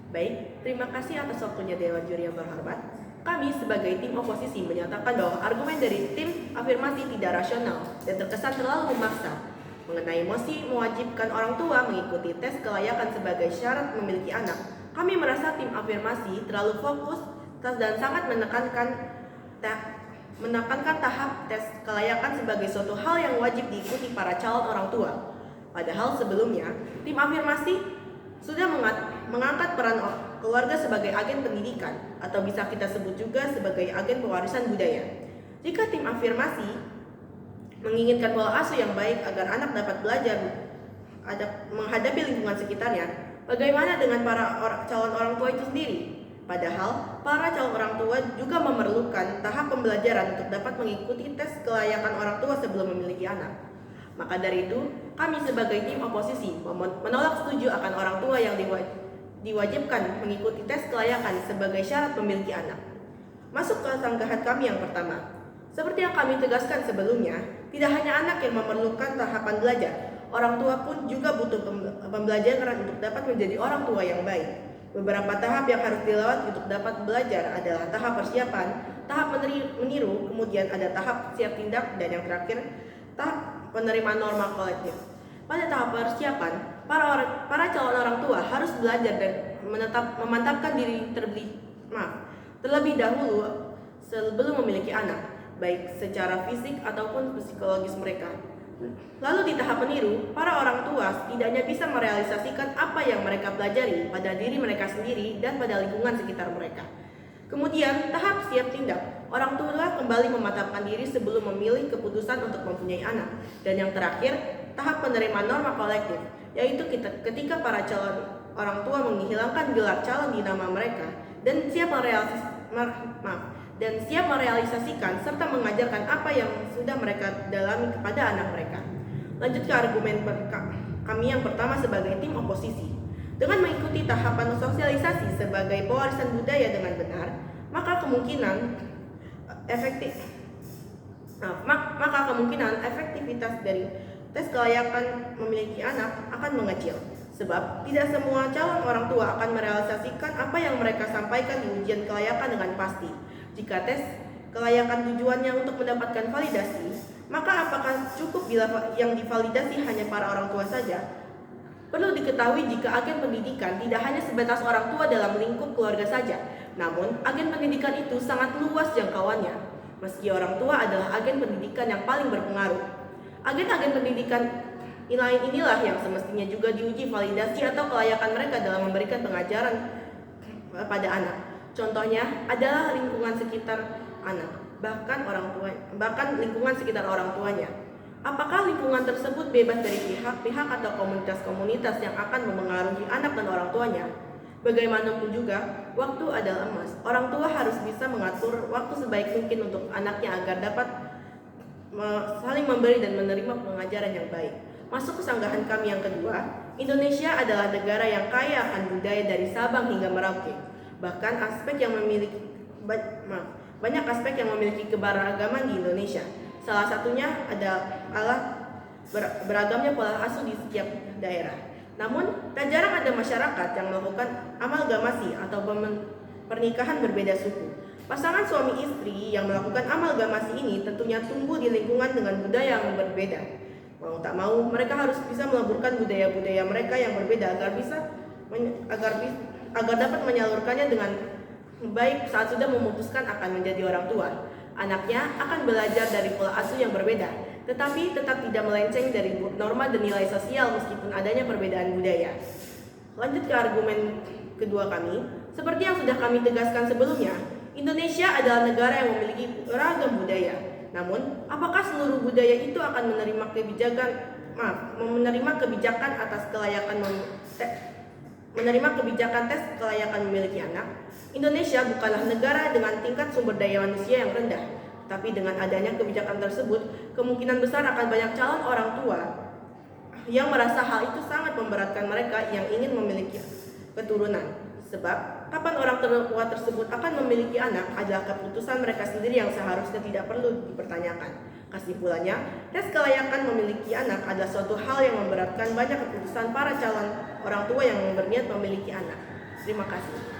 Baik, terima kasih atas waktunya Dewan Juri yang berhormat. Kami sebagai tim oposisi menyatakan bahwa argumen dari tim afirmasi tidak rasional dan terkesan terlalu memaksa mengenai mosi mewajibkan orang tua mengikuti tes kelayakan sebagai syarat memiliki anak. Kami merasa tim afirmasi terlalu fokus dan sangat menekankan tahap tes kelayakan sebagai suatu hal yang wajib diikuti para calon orang tua. Padahal sebelumnya, tim afirmasi sudah mengangkat peran keluarga sebagai agen pendidikan, atau bisa kita sebut juga sebagai agen pewarisan budaya. Jika tim afirmasi menginginkan pola asuh yang baik agar anak dapat belajar menghadapi lingkungan sekitarnya, bagaimana dengan para calon orang tua itu sendiri? Padahal, para calon orang tua juga memerlukan tahap pembelajaran untuk dapat mengikuti tes kelayakan orang tua sebelum memiliki anak. Maka dari itu, kami sebagai tim oposisi menolak setuju akan orang tua yang diwajibkan mengikuti tes kelayakan sebagai syarat memiliki anak. Masuk ke sanggahan kami yang pertama. Seperti yang kami tegaskan sebelumnya, tidak hanya anak yang memerlukan tahapan belajar, orang tua pun juga butuh pembelajaran untuk dapat menjadi orang tua yang baik. Beberapa tahap yang harus dilewati untuk dapat belajar adalah tahap persiapan, tahap meniru, kemudian ada tahap siap tindak, dan yang terakhir, tahap penerimaan norma kolektif. Pada tahap persiapan, para calon orang tua harus belajar dan memantapkan diri terlebih dahulu sebelum memiliki anak, baik secara fisik ataupun psikologis mereka. Lalu di tahap meniru, para orang tua setidaknya bisa merealisasikan apa yang mereka pelajari pada diri mereka sendiri dan pada lingkungan sekitar mereka. Kemudian, tahap siap tindak, orang tua kembali memantapkan diri sebelum memilih keputusan untuk mempunyai anak. Dan yang terakhir, tahap penerimaan norma kolektif, yaitu ketika para calon orang tua menghilangkan gelar calon di nama mereka dan siap merealisasikan serta mengajarkan apa yang sudah mereka dalami kepada anak mereka. Lanjut ke argumen kami yang pertama sebagai tim oposisi. Dengan mengikuti tahapan sosialisasi sebagai pewarisan budaya dengan benar, maka kemungkinan efektivitas dari tes kelayakan memiliki anak akan mengecil. Sebab tidak semua calon orang tua akan merealisasikan apa yang mereka sampaikan di ujian kelayakan dengan pasti. Jika tes kelayakan tujuannya untuk mendapatkan validasi, maka apakah cukup bila yang divalidasi hanya para orang tua saja? Perlu diketahui jika agen pendidikan tidak hanya sebatas orang tua dalam lingkup keluarga saja, namun agen pendidikan itu sangat luas jangkauannya. Meski orang tua adalah agen pendidikan yang paling berpengaruh, agen-agen pendidikan lain inilah yang semestinya juga diuji validasi atau kelayakan mereka dalam memberikan pengajaran pada anak. Contohnya adalah lingkungan sekitar anak, bahkan lingkungan sekitar orang tuanya. Apakah lingkungan tersebut bebas dari pihak-pihak atau komunitas-komunitas yang akan memengaruhi anak dan orang tuanya? Bagaimanapun juga, waktu adalah emas. Orang tua harus bisa mengatur waktu sebaik mungkin untuk anaknya agar dapat saling memberi dan menerima pengajaran yang baik. Masuk ke sanggahan kami yang kedua, Indonesia adalah negara yang kaya akan budaya dari Sabang hingga Merauke. Bahkan banyak aspek yang memiliki keberagaman di Indonesia. Salah satunya adalah beragamnya pola asuh di setiap daerah. Namun, tak jarang ada masyarakat yang melakukan amalgamasi atau pernikahan berbeda suku. Pasangan suami istri yang melakukan amalgamasi ini tentunya tumbuh di lingkungan dengan budaya yang berbeda. Mau tak mau, mereka harus bisa meleburkan budaya-budaya mereka yang berbeda agar dapat menyalurkannya dengan baik saat sudah memutuskan akan menjadi orang tua. Anaknya akan belajar dari pola asuh yang berbeda, tetapi tetap tidak melenceng dari norma dan nilai sosial meskipun adanya perbedaan budaya. Lanjut ke argumen kedua kami, seperti yang sudah kami tegaskan sebelumnya, Indonesia adalah negara yang memiliki beragam budaya. Namun, apakah seluruh budaya itu akan menerima kebijakan tes kelayakan memiliki anak? Indonesia bukanlah negara dengan tingkat sumber daya manusia yang rendah, tapi dengan adanya kebijakan tersebut, kemungkinan besar akan banyak calon orang tua yang merasa hal itu sangat memberatkan mereka yang ingin memiliki keturunan. Sebab, kapan orang tua tersebut akan memiliki anak adalah keputusan mereka sendiri yang seharusnya tidak perlu dipertanyakan. Kesimpulannya, tes kelayakan memiliki anak adalah suatu hal yang memberatkan banyak keputusan para calon orang tua yang berniat memiliki anak. Terima kasih.